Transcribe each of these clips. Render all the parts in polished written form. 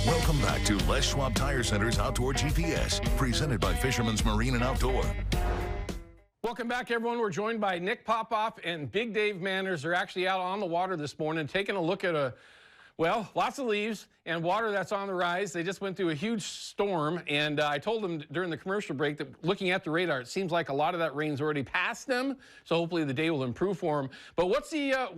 Welcome back to Les Schwab Tire Center's Outdoor GPS, presented by Fisherman's Marine and Outdoor. Welcome back, everyone. We're joined by Nick Popov and Big Dave Manners. They're actually out on the water this morning, taking a look at lots of leaves and water that's on the rise. They just went through a huge storm, and I told them during the commercial break that looking at the radar, it seems like a lot of that rain's already past them, so hopefully the day will improve for them. But what's the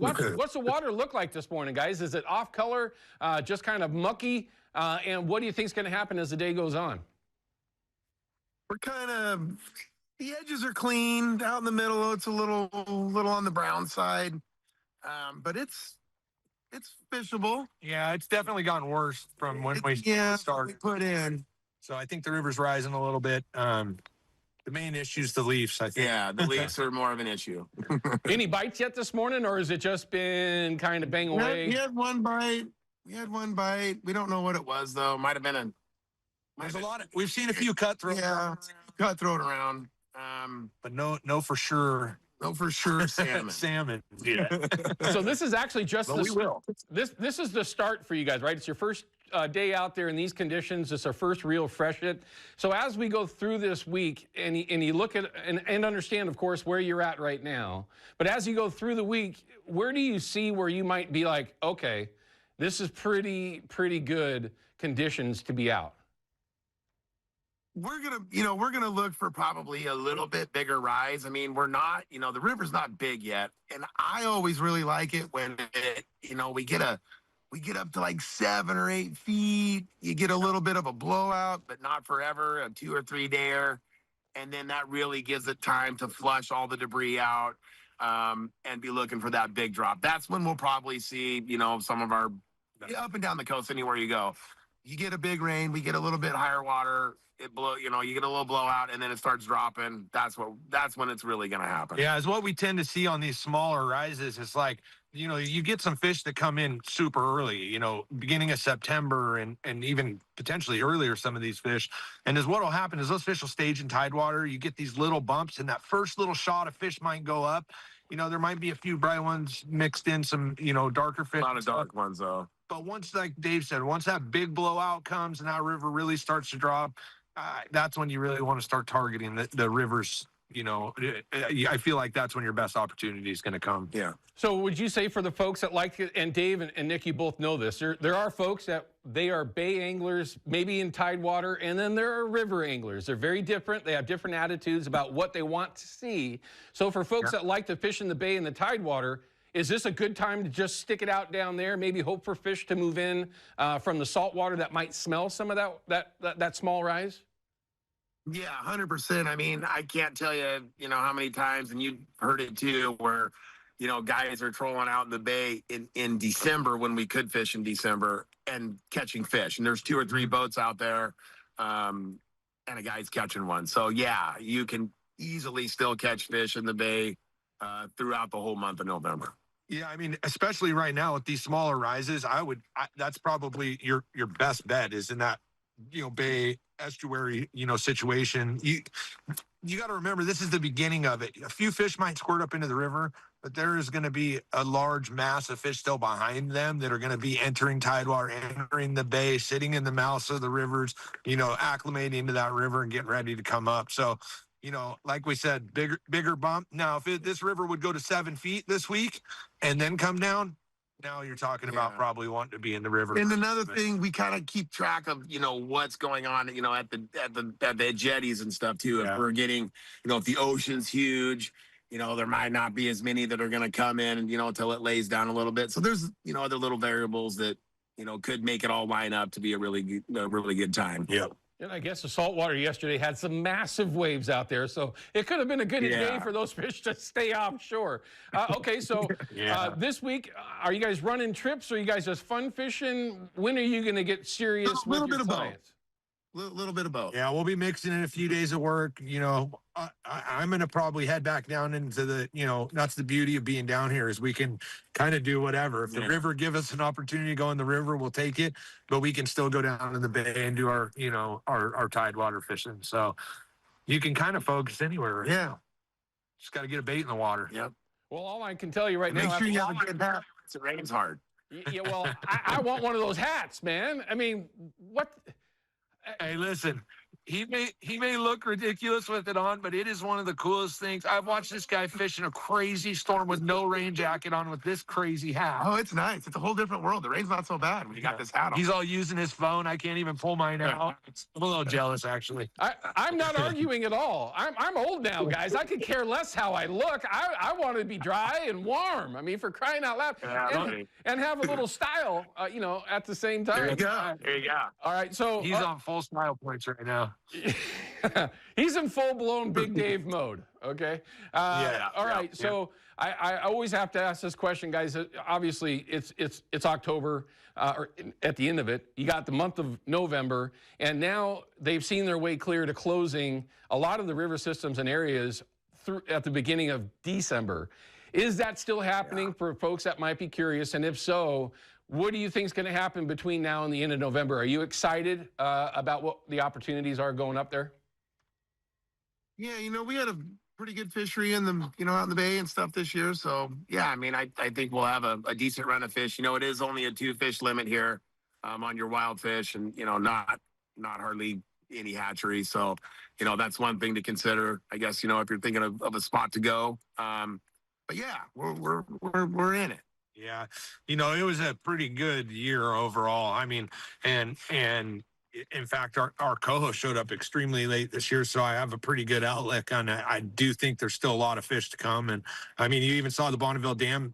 water look like this morning, guys? Is it off color, just kind of mucky? And what do you think is going to happen as the day goes on? The edges are clean. Out in the middle, it's a little on the brown side, but it's fishable. Yeah, it's definitely gotten worse from when we started. We put in. So I think the river's rising a little bit. The main issue is the leaves, I think. Yeah, the leaks are more of an issue. Any bites yet this morning, or has it just been kind of bang away? We had one bite. We don't know what it was, though. Might have been We've seen a few cutthroat. Yeah, cutthroat around. But no for sure. No, for sure, salmon. Salmon. Yeah. So this is actually just we will. This is the start for you guys, right? It's your first day out there in these conditions. It's our first real fresh hit. So as we go through this week, and you look at and understand, of course, where you're at right now. But as you go through the week, where do you see where you might be like, okay, this is pretty good conditions to be out? We're gonna look for probably a little bit bigger rise. I mean, we're not, the river's not big yet, and I always really like it when we get up to like 7 or 8 feet. You get a little bit of a blowout, but not forever, a 2 or 3 dayer, and then that really gives it time to flush all the debris out, and be looking for that big drop. That's when we'll probably see, some of our up and down the coast, anywhere you go. You get a big rain, we get a little bit higher water. You get a little blowout, and then it starts dropping. That's when it's really going to happen. Yeah, it's what we tend to see on these smaller rises. It's like, you get some fish that come in super early, beginning of September and even potentially earlier, some of these fish. And what will happen is those fish will stage in tidewater. You get these little bumps, and that first little shot of fish might go up. There might be a few bright ones mixed in, some, darker fish. A lot of dark ones, though. But once, like Dave said, once that big blowout comes and that river really starts to drop, that's when you really want to start targeting the rivers. I feel like that's when your best opportunity is going to come. Yeah. So would you say for the folks that like it, and Dave and Nick, you both know this, there are folks that they are bay anglers, maybe in tidewater, and then there are river anglers. They're very different. They have different attitudes about what they want to see. So for folks that like to fish in the bay and the tidewater, is this a good time to just stick it out down there, maybe hope for fish to move in from the salt water that might smell some of that small rise? Yeah, 100%. I mean, I can't tell you, how many times, and you've heard it too, where, guys are trolling out in the bay in December when we could fish in December and catching fish. And there's 2 or 3 boats out there, and a guy's catching one. So, yeah, you can easily still catch fish in the bay throughout the whole month of November. Yeah, I mean, especially right now with these smaller rises, that's probably your best bet is in that, bay estuary, situation. You got to remember, this is the beginning of it. A few fish might squirt up into the river, but there is going to be a large mass of fish still behind them that are going to be entering tidewater, entering the bay, sitting in the mouths of the rivers, acclimating to that river and getting ready to come up. So, like we said, bigger bump. Now, if this river would go to 7 feet this week and then come down, now you're talking about probably wanting to be in the river. And another thing, we kind of keep track of, what's going on, at the jetties and stuff too. Yeah. If we're getting, if the ocean's huge, there might not be as many that are going to come in, until it lays down a little bit. So there's, other little variables that, could make it all line up to be a really good time. Yep. And I guess the saltwater yesterday had some massive waves out there, so it could have been a good day for those fish to stay offshore. Okay, so this week, are you guys running trips, or are you guys just fun fishing? When are you going to get serious with your clients? A little bit of both. Yeah, we'll be mixing in a few days of work. I'm going to probably head back down into the, that's the beauty of being down here is we can kind of do whatever. If the river give us an opportunity to go in the river, we'll take it, but we can still go down in the bay and do our, our tidewater fishing. So you can kind of focus anywhere. Right now. Just got to get a bait in the water. Yep. Well, all I can tell you right now. Make sure you have a good nap. It rains hard. Yeah, well, I want one of those hats, man. I mean, what? Hey, listen, he may look ridiculous with it on, but it is one of the coolest things. I've watched this guy fish in a crazy storm with no rain jacket on with this crazy hat. Oh, it's nice. It's a whole different world. The rain's not so bad when you got this hat on. He's all using his phone. I can't even pull mine out. I'm a little jealous, actually. I'm not arguing at all. I'm old now, guys. I could care less how I look. I want to be dry and warm. I mean, for crying out loud, and have a little style, at the same time. There you go. There you go. All right, so he's on full style points right now. He's in full-blown Big Dave mode, okay? All right, so I always have to ask this question, guys. Obviously, it's October, or at the end of it. You got the month of November, and now they've seen their way clear to closing a lot of the river systems and areas at the beginning of December. Is that still happening for folks that might be curious? And if so, what do you think is going to happen between now and the end of November? Are you excited about what the opportunities are going up there? Yeah, we had a pretty good fishery in the, out in the bay and stuff this year. So, yeah, I mean, I think we'll have a decent run of fish. It is only a 2-fish limit here on your wild fish and, not hardly any hatchery. So, that's one thing to consider, I guess, if you're thinking of a spot to go. But, yeah, we're in it. Yeah. It was a pretty good year overall. I mean, and in fact, our co-host showed up extremely late this year, so I have a pretty good outlook on it. I do think there's still a lot of fish to come. And I mean, you even saw the Bonneville Dam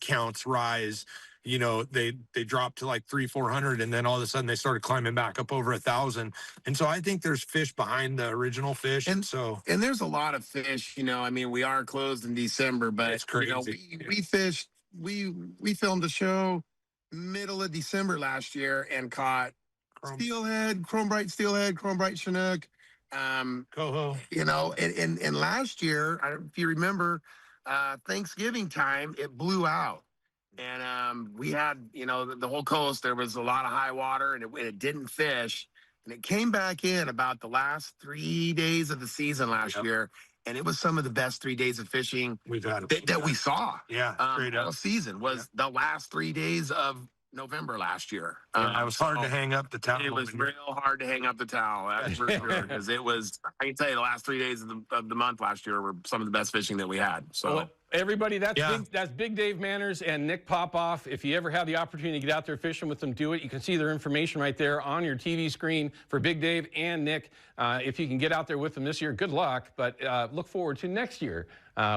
counts rise. They dropped to like 300-400, and then all of a sudden they started climbing back up over 1,000. And so I think there's fish behind the original fish. And there's a lot of fish. I mean, we are closed in December, but it's crazy. We fished. We filmed a show middle of December last year and caught steelhead, chrome bright Chinook, coho. And last year, if you remember, Thanksgiving time, it blew out. And we had, the whole coast, there was a lot of high water and it didn't fish. And it came back in about the last 3 days of the season last year. And it was some of the best 3 days of fishing we've had that we saw. Yeah, straight up. All season was the last 3 days of November last year. It was hard to hang up the towel. It was real hard to hang up the towel, that's for sure. Because it was, I can tell you, the last 3 days of the month last year were some of the best fishing that we had. So. Well, everybody, that's Big Dave Manners and Nick Popov. If you ever have the opportunity to get out there fishing with them, do it. You can see their information right there on your TV screen for Big Dave and Nick. If you can get out there with them this year, good luck. But look forward to next year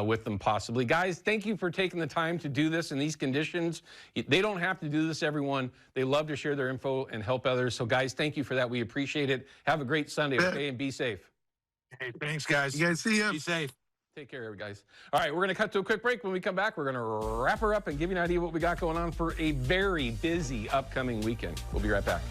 with them possibly. Guys, thank you for taking the time to do this in these conditions. They don't have to do this, everyone. They love to share their info and help others. So, guys, thank you for that. We appreciate it. Have a great Sunday, okay? And be safe. Hey, thanks, guys. You guys see you. Be safe. Take care, guys. All right, we're going to cut to a quick break. When we come back, we're going to wrap her up and give you an idea of what we got going on for a very busy upcoming weekend. We'll be right back.